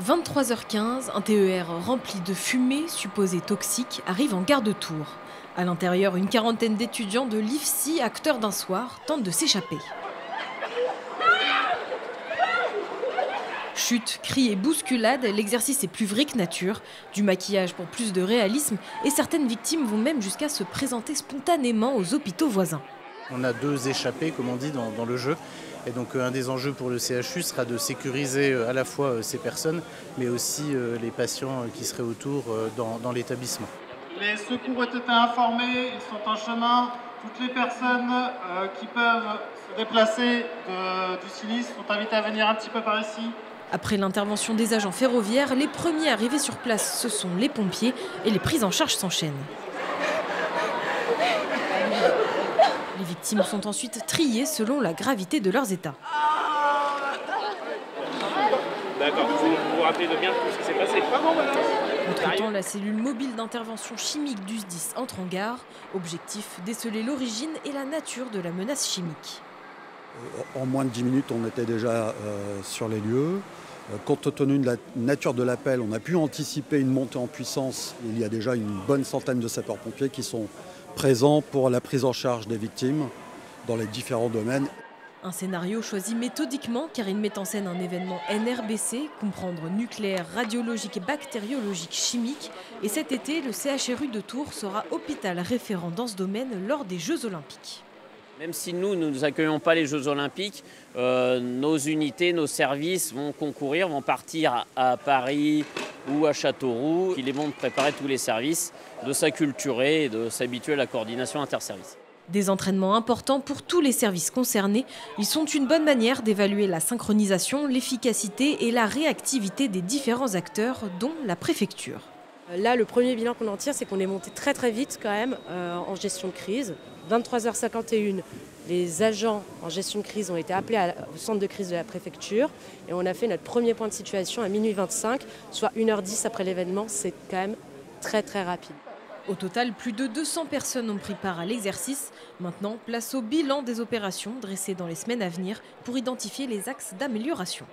23h15, un TER rempli de fumée supposée toxique arrive en gare de Tours. À l'intérieur, une quarantaine d'étudiants de l'IFSI, acteurs d'un soir, tentent de s'échapper. Chutes, cris et bousculades, l'exercice est plus vrai que nature. Du maquillage pour plus de réalisme et certaines victimes vont même jusqu'à se présenter spontanément aux hôpitaux voisins. On a 2 échappés, comme on dit, dans le jeu. Et donc un des enjeux pour le CHU sera de sécuriser à la fois ces personnes, mais aussi les patients qui seraient autour dans l'établissement. Les secours ont été informés, ils sont en chemin. Toutes les personnes qui peuvent se déplacer du Silice sont invitées à venir un petit peu par ici. Après l'intervention des agents ferroviaires, les premiers arrivés sur place, ce sont les pompiers et les prises en charge s'enchaînent. Les victimes sont ensuite triées selon la gravité de leurs états. D'accord, vous vous rappelez de bien tout ce qui s'est passé. Entre-temps, la cellule mobile d'intervention chimique du SDIS entre en gare. Objectif, déceler l'origine et la nature de la menace chimique. En moins de 10 minutes, on était déjà sur les lieux. Compte tenu de la nature de l'appel, on a pu anticiper une montée en puissance. Il y a déjà une bonne centaine de sapeurs-pompiers qui sont présents pour la prise en charge des victimes dans les différents domaines. Un scénario choisi méthodiquement car il met en scène un événement NRBC, comprendre nucléaire, radiologique, bactériologique, chimique. Et cet été, le CHRU de Tours sera hôpital référent dans ce domaine lors des Jeux Olympiques. Même si nous n'accueillons pas les Jeux Olympiques, nos unités, nos services vont concourir, vont partir à Paris ou à Châteauroux. Il est bon de préparer tous les services, de s'acculturer et de s'habituer à la coordination interservices. Des entraînements importants pour tous les services concernés. Ils sont une bonne manière d'évaluer la synchronisation, l'efficacité et la réactivité des différents acteurs, dont la préfecture. Là, le premier bilan qu'on en tire, c'est qu'on est monté très très vite quand même en gestion de crise. 23h51, les agents en gestion de crise ont été appelés au centre de crise de la préfecture et on a fait notre premier point de situation à minuit 25, soit 1h10 après l'événement. C'est quand même très très rapide. Au total, plus de 200 personnes ont pris part à l'exercice. Maintenant, place au bilan des opérations dressées dans les semaines à venir pour identifier les axes d'amélioration.